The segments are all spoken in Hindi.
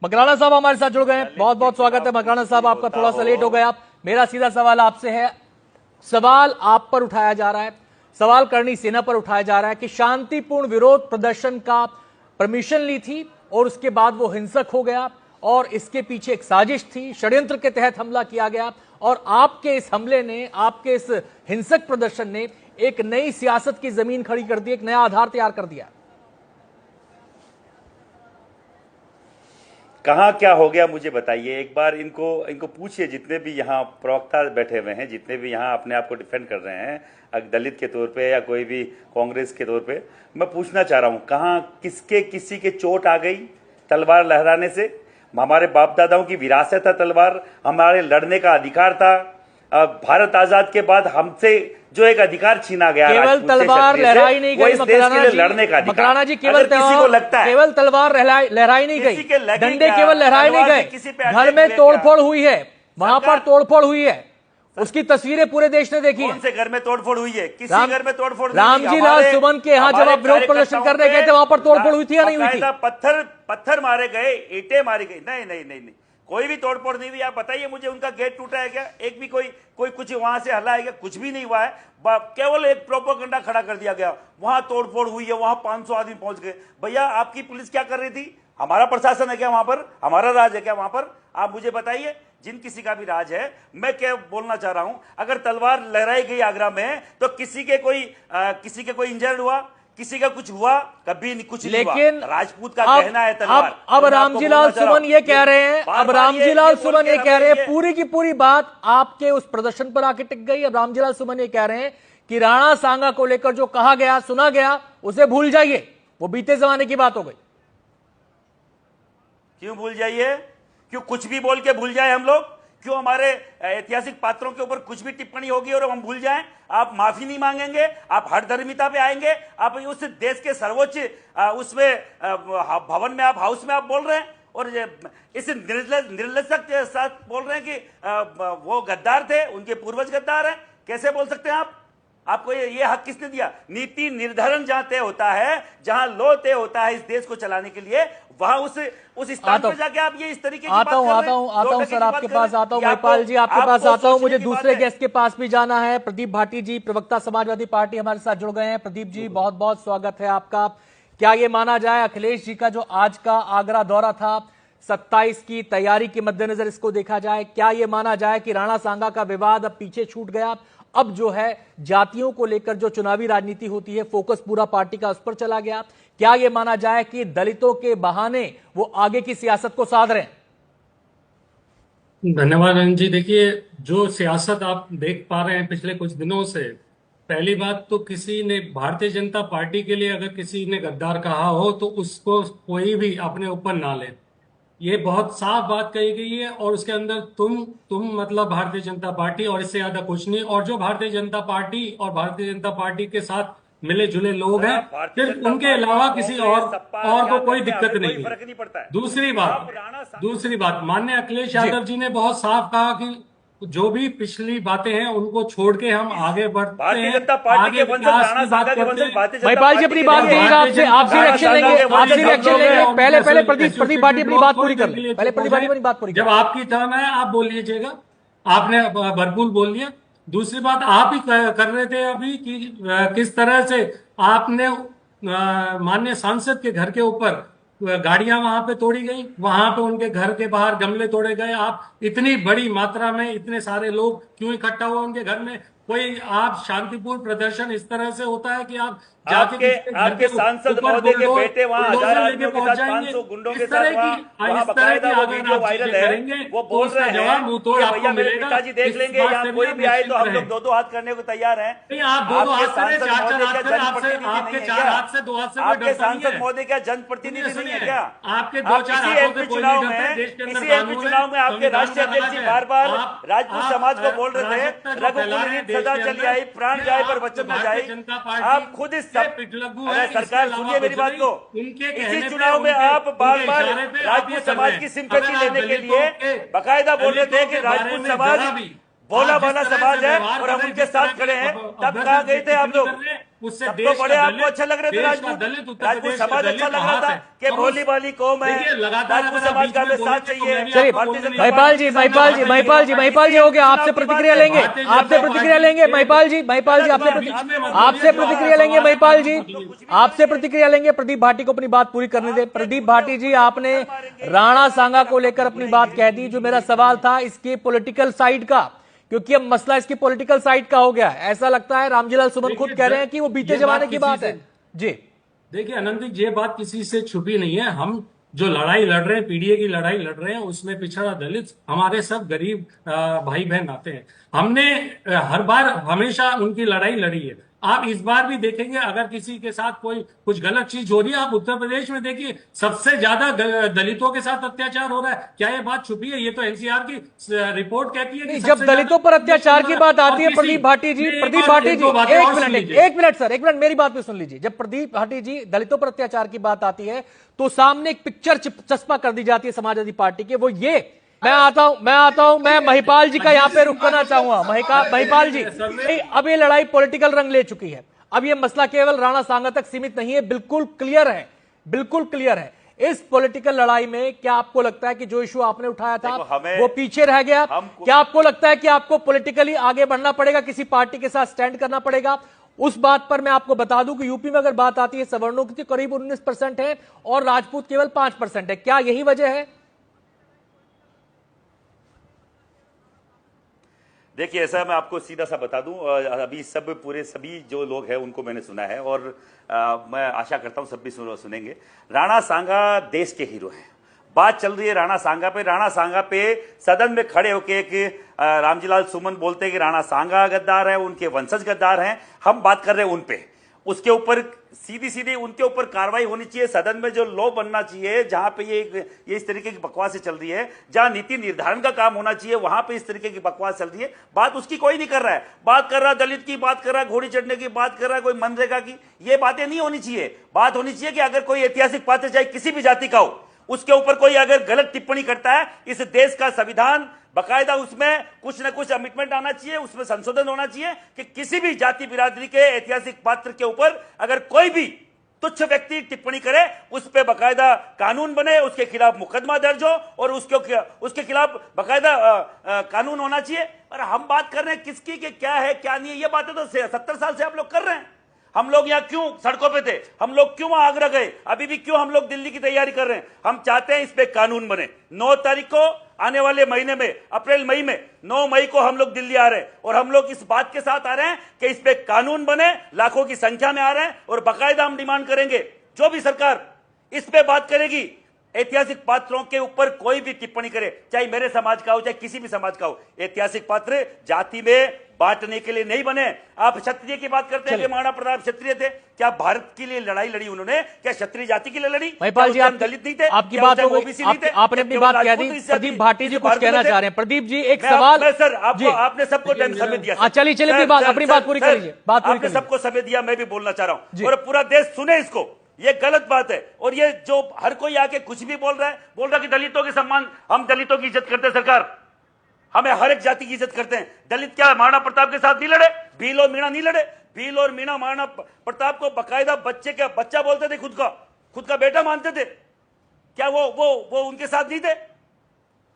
मकराना साहब हमारे साथ जुड़ गए हैं, बहुत बहुत स्वागत है मकराना साहब आपका। थोड़ा सा लेट हो गए आप। मेरा सीधा सवाल आपसे है, सवाल आप पर उठाया जा रहा है, सवाल करनी सेना पर उठाया जा रहा है कि शांतिपूर्ण विरोध प्रदर्शन का परमिशन ली थी और उसके बाद वो हिंसक हो गया और इसके पीछे एक साजिश थी, षड्यंत्र के तहत हमला किया गया और आपके इस हमले ने, आपके इस हिंसक प्रदर्शन ने एक नई सियासत की जमीन खड़ी कर दी, एक नया आधार तैयार कर दिया। कहाँ क्या हो गया मुझे बताइए एक बार। इनको पूछिए, जितने भी यहाँ प्रवक्ता बैठे हुए हैं, जितने भी यहाँ अपने आप को डिफेंड कर रहे हैं दलित के तौर पे या कोई भी कांग्रेस के तौर पे, मैं पूछना चाह रहा हूँ कहाँ किसी के चोट आ गई तलवार लहराने से? हमारे बाप दादाओं की विरासत था तलवार, हमारे लड़ने का अधिकार था। भारत आजाद के बाद हमसे जो एक अधिकार छीना गया, केवल तलवार लहराई नहीं गई लड़ने का मकराना जी, केवल तलवार लहराई नहीं गई, डंडे केवल लहराए नहीं गए, घर में तोड़फोड़ हुई है, वहां पर तोड़फोड़ हुई है, उसकी तस्वीरें पूरे देश ने देखी। कौन से घर में तोड़फोड़ हुई है? किसी घर में तोड़फोड़ नहीं। रामजी लाल सुमन के यहाँ जब आप विरोध प्रदर्शन करने गए थे वहां पर तोड़फोड़ हुई थी या नहीं हुई थी? पत्थर मारे गए, ईंटें मारी गई। नहीं, कोई भी तोड़फोड़ नहीं हुई। आप बताइए मुझे, उनका गेट टूटा है क्या? एक भी कोई कुछ वहां से हला है क्या? कुछ भी नहीं हुआ है। केवल एक प्रोपेगेंडा खड़ा कर दिया गया, वहां तोड़फोड़ हुई है, वहां 500 आदमी पहुंच गए। भैया आपकी पुलिस क्या कर रही थी? हमारा प्रशासन है क्या वहां पर? हमारा राज है क्या वहां पर? आप मुझे बताइए। जिन किसी का भी राज है, मैं क्या बोलना चाह रहा हूं, अगर तलवार लहराई गई आगरा में तो किसी के कोई इंजर्ड हुआ, किसी का कुछ हुआ? कभी नहीं, कुछ नहीं हुआ। लेकिन राजपूत का कहना है तलवार। अब रामजी लाल सुमन ये कह रहे हैं, अब रामजी लाल सुमन ये कह रहे हैं, पूरी की पूरी बात आपके उस प्रदर्शन पर आके टिक गई। अब रामजी लाल सुमन ये कह रहे हैं कि राणा सांगा को लेकर जो कहा गया, सुना गया, उसे भूल जाइए, वो बीते जमाने की बात हो गई। क्यों भूल जाइए? क्यों कुछ भी बोल के भूल जाए हम लोग? क्यों हमारे ऐतिहासिक पात्रों के ऊपर कुछ भी टिप्पणी होगी और हम भूल जाएं? आप माफी नहीं मांगेंगे? आप हठधर्मिता पे आएंगे? आप उस देश के सर्वोच्च उसमें भवन में, आप हाउस में आप बोल रहे हैं और इस निर्लजता के साथ बोल रहे हैं कि वो गद्दार थे, उनके पूर्वज गद्दार हैं। कैसे बोल सकते हैं आप? आपको ये हक किसने दिया? नीति निर्धारण जहां तय होता है, जहां लो तय होता है इस देश को चलाने के लिए, वहां उस स्थान पर जाके आप ये इस तरीके की बात कर रहे हैं। आता हूं सर, आपके पास आता हूं। महिपाल जी आपके पास आता हूं। मुझे दूसरे गेस्ट के पास भी जाना है। प्रदीप भाटी जी, प्रवक्ता समाजवादी पार्टी, हमारे साथ जुड़ गए हैं। प्रदीप जी बहुत बहुत स्वागत है आपका। क्या ये माना जाए, अखिलेश जी का जो आज का आगरा दौरा था, 27 की तैयारी के मद्देनजर इसको देखा जाए, क्या ये माना जाए कि राणा सांगा का विवाद अब पीछे छूट गया? अब जो है जातियों को लेकर जो चुनावी राजनीति होती है, फोकस पूरा पार्टी का उस पर चला गया। क्या यह माना जाए कि दलितों के बहाने वो आगे की सियासत को साध रहे हैं? धन्यवाद रंजन जी। देखिए, जो सियासत आप देख पा रहे हैं पिछले कुछ दिनों से, पहली बात तो किसी ने भारतीय जनता पार्टी के लिए अगर किसी ने गद्दार कहा हो तो उसको कोई भी अपने ऊपर ना ले। ये बहुत साफ बात कही गई है और उसके अंदर तुम मतलब भारतीय जनता पार्टी और इससे ज्यादा कुछ नहीं। और जो भारतीय जनता पार्टी और भारतीय जनता पार्टी के साथ मिले जुले लोग हैं, सिर्फ उनके अलावा किसी और को कोई दिक्कत नहीं है। दूसरी बात माननीय अखिलेश यादव जी ने बहुत साफ कहा कि जो भी पिछली बातें हैं उनको छोड़ के हम आगे बढ़ते हैं, आगे विकास की बात करते हैं। महिपाल जी अपनी बात करिएगा, आपसे रिएक्शन लेंगे। पहले प्रदीप भाटी अपनी बात पूरी कर ले। पहले प्रदीप भाटी अपनी बात पूरी। जब आपकी टर्न है आप बोल लीजिएगा, आपने भरपूर बोल लिया। दूसरी बात आप ही कर रहे थे अभी कि किस तरह से आपने माननीय सांसद के घर के ऊपर गाड़ियां वहां पे तोड़ी गई, वहां पे उनके घर के बाहर गमले तोड़े गए। आप इतनी बड़ी मात्रा में इतने सारे लोग क्यों इकट्ठा हुए उनके घर में? कोई आप शांतिपूर्ण प्रदर्शन इस तरह से होता है कि आप आपके सांसद महोदय के बेटे वहां 1000 आदमियों के साथ 500 गुंडों के साथ वहां बकायदा वो वीडियो वायरल है। वो बोल रहे हैं कि भैया मेरे पिताजी देख लेंगे, यहाँ कोई भी आए तो हम लोग 2-2 हाथ करने को तैयार हैं। आपके सांसद महोदय क्या जनप्रतिनिधि नहीं है क्या? आपके सांसद महोदय क्या जनप्रतिनिधि नहीं है क्या? आपके किसी एमपी चुनाव में आपके राष्ट्रीय अध्यक्ष जी बार-बार राजपूत समाज को बोल रहे थे रघुकुल सदा चली आई, प्राण जाए पर वचन न जाए। आप खुद इस सरकार सुनिए मेरी बात को। इसी चुनाव में आप बार-बार राजपूत समाज की सिंपैथी लेने के लिए बकायदा बोल रहे थे कि राजपूत समाज भोला भाला समाज है और हम उनके साथ खड़े हैं। तब कहाँ गए थे आप लोग? उससे सबको देश बड़े का आपको दलित, अच्छा लग रहे थे देश का राजपूत दलित, उत्तर राजपूत प्रदेश का समाज दलित अच्छा लग रहा था हाथ कि है। भोली भाली कौम है, देखिए, लगातार राजपूत अगर आप समाज बीच का में हमें साथ बोलेंगे तो चाहिए। मैं भी चलिए, आपको बोलने नहीं महिपाल जी, दूंगा। महिपाल जी, महिपाल जी, महिपाल जी हो गया, आपसे प्रतिक्रिया लेंगे, आपसे प्रतिक्रिया लेंगे, महिपाल जी, महिपाल जी, आपसे प्रतिक्रिया लेंगे, महिपाल जी, आपसे प्रतिक्रिया लेंगे। प्रदीप भाटी को अपनी बात पूरी करने दें। प्रदीप भाटी जी, आपने राणा सांगा को लेकर अपनी बात कह दी। जो मेरा सवाल था इसके पॉलिटिकल साइड का, क्योंकि अब मसला इसकी पॉलिटिकल साइड का हो गया है। ऐसा लगता है रामजीलाल सुमन खुद कह रहे हैं कि वो बीते ये जमाने बात की किसी बात से- है। जी, देखिए अनंत जी, ये बात किसी से छुपी नहीं है। हम जो लड़ाई लड़ रहे हैं, पीडीए की लड़ाई लड़ रहे हैं, उसमें पिछड़ा दलित हमारे सब गरीब भाई बहन आते हैं। हमने हर बार हमेशा उनकी लड़ाई लड़ी है। आप इस बार भी देखेंगे, अगर किसी के साथ कोई कुछ गलत चीज हो रही है, आप उत्तर प्रदेश में देखिए, सबसे ज्यादा दलितों के साथ अत्याचार हो रहा है। क्या ये बात छुपी है? ये तो एनसीआर की रिपोर्ट कहती है कि जब सबसे दलितों पर ज्यादा अत्याचार की बात आती है, और प्रदीप भाटी जी, नहीं, प्रदीप एक भाटी एक जी, दो बातें एक और सुन मिनट, लीजिए। एक मिनट सर, एक मिनट मेरी बात भी सुन लीजिए। जब प्रदीप भाटी जी दलितों पर अत्याचार की बात आती है तो सामने एक पिक्चर चस्पा कर दी जाती है समाजवादी पार्टी के, वो ये। मैं आता हूं, मैं महिपाल जी का यहाँ पे रुक करना चाहूंगा। महिपाल जी, अब ये लड़ाई पॉलिटिकल रंग ले चुकी है। अब ये मसला केवल राणा सांगा तक सीमित नहीं है, बिल्कुल क्लियर है, बिल्कुल क्लियर है। इस पॉलिटिकल लड़ाई में क्या आपको लगता है कि जो इशू आपने उठाया था वो पीछे रह गया? क्या आपको लगता है कि आपको पॉलिटिकली आगे बढ़ना पड़ेगा, किसी पार्टी के साथ स्टैंड करना पड़ेगा? उस बात पर मैं आपको बता दूं कि यूपी में अगर बात आती है सवर्णों की तो करीब 19% है और राजपूत केवल 5% है। क्या यही वजह है? देखिए, ऐसा मैं आपको सीधा सा बता दूं, अभी सभी जो लोग हैं उनको मैंने सुना है और मैं आशा करता हूं सब भी सुनेंगे। राणा सांगा देश के हीरो हैं। बात चल रही है राणा सांगा पे। राणा सांगा पे सदन में खड़े होके एक रामजीलाल सुमन बोलते हैं कि राणा सांगा गद्दार है, उनके वंशज गद्दार हैं। हम बात कर रहे हैं उन पे, उसके ऊपर सीधी उनके ऊपर कार्रवाई होनी चाहिए। सदन में जो लॉ बनना चाहिए, जहां पे ये इस तरीके की बकवास चल रही है, जहां नीति निर्धारण का काम होना चाहिए, वहां पे इस तरीके की बकवास चल रही है। बात उसकी कोई नहीं कर रहा है। बात कर रहा है दलित की, बात कर रहा है घोड़ी चढ़ने की, बात कर रहा है कोई मनरेगा की। ये बातें नहीं होनी चाहिए। बात होनी चाहिए कि अगर कोई ऐतिहासिक पात्र चाहे किसी भी जाति का हो, उसके ऊपर कोई अगर गलत टिप्पणी करता है, इस देश का संविधान बकायदा उसमें कुछ न कुछ अमिटमेंट आना चाहिए, उसमें संशोधन होना चाहिए कि किसी भी जाति बिरादरी के ऐतिहासिक पात्र के ऊपर अगर कोई भी तुच्छ व्यक्ति टिप्पणी करे, उस पर बकायदा कानून बने, उसके खिलाफ मुकदमा दर्ज हो और उसके खिलाफ बकायदा कानून होना चाहिए। और हम बात कर रहे हैं किसकी कि क्या है क्या नहीं है, ये बातें तो 70 साल से आप लोग कर रहे हैं। हम लोग यहाँ क्यों सड़कों पे थे? हम लोग क्यों वहां आगरा गए? अभी भी क्यों हम लोग दिल्ली की तैयारी कर रहे हैं? हम चाहते हैं इस पे कानून बने। 9 तारीख को आने वाले महीने में, अप्रैल मई में, 9 मई को हम लोग दिल्ली आ रहे हैं और हम लोग इस बात के साथ आ रहे हैं कि इस पे कानून बने। लाखों की संख्या में आ रहे हैं और बाकायदा हम डिमांड करेंगे, जो भी सरकार इस पे बात करेगी, ऐतिहासिक पात्रों के ऊपर कोई भी टिप्पणी करे, चाहे मेरे समाज का हो चाहे किसी भी समाज का हो, ऐतिहासिक पात्र जाति में बांटने के लिए नहीं बने। आप क्षत्रिय की बात करते हैं कि महाराणा प्रताप क्षत्रिय थे। क्या भारत के लिए लड़ाई लड़ी उन्होंने? क्या क्षत्रिय जाति के लिए लड़ी? महिपाल जी, दलित नहीं थे? आपकी बात हो गई, आपने अपनी बात कह दी। प्रदीप भाटी जी कुछ कहना चाह रहे हैं। प्रदीप जी एक सवाल। सर, आपने सबको समय दिया। चलिए अपनी बात पूरी कर लीजिए। आपने सबको समय दिया, मैं भी बोलना चाह रहा हूं और पूरा देश सुने इसको। ये गलत बात है और ये जो हर कोई आके कुछ भी बोल रहा है कि दलितों के सम्मान, हम दलितों की इज्जत करते हैं सरकार, हमें हर एक जाति की इज्जत करते हैं। दलित क्या महाराणा प्रताप के साथ नहीं लड़े? भील और मीणा नहीं लड़े? भील और मीणा महाराणा प्रताप को बकायदा बच्चा बोलते थे, खुद का बेटा मानते थे। क्या वो उनके साथ नहीं थे?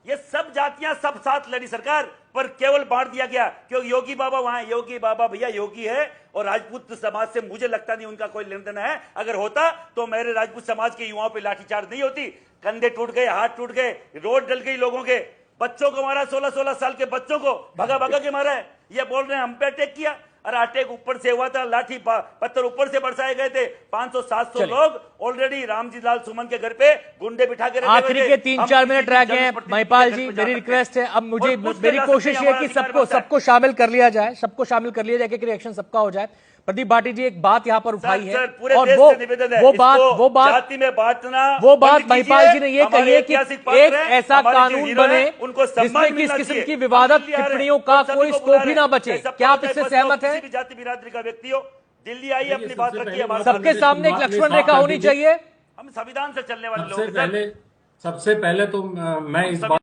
ये सब जातियां सब साथ लड़ी सरकार, पर केवल बांट दिया गया क्योंकि योगी बाबा वहां, योगी बाबा भैया योगी है और राजपूत समाज से मुझे लगता नहीं उनका कोई लेन देन है। अगर होता तो मेरे राजपूत समाज के युवाओं पे लाठीचार्ज नहीं होती। कंधे टूट गए, हाथ टूट गए, रोड डल गई, लोगों के बच्चों को मारा, 16-16 साल के बच्चों को भगा के मारा है। ये बोल रहे हैं हम पे अटैक किया। अरे अटैक ऊपर से हुआ था, लाठी पत्थर ऊपर से बरसाए गए थे। 500-700 लोग ऑलरेडी रामजीलाल सुमन के घर पे गुंडे बिठा के रखे। आखिरी के 3-4 मिनट रह गए हैं। महिपाल जी, मेरी रिक्वेस्ट है, अब मेरी कोशिश है कि सबको शामिल कर लिया जाए, कि रिएक्शन सबका हो जाए। प्रदीप भाटी जी एक बात यहाँ पर उठाई है और वो बात जाति में बांटना, वो बात महिपाल जी ने ये कही है कि एक ऐसा कानून बने जिसमें किस किस्म की विवादित टिप्पणियों का कोई स्कोप ही ना बचे। क्या आप इससे सहमत हैं? जाति बिरादरी का व्यक्ति हो, दिल्ली आई, अपनी बात रखिए, सबके सामने एक लक्ष्मण रेखा होनी चाहिए। हम संविधान से चलने वाले लोग। सबसे पहले तो मैं इस बात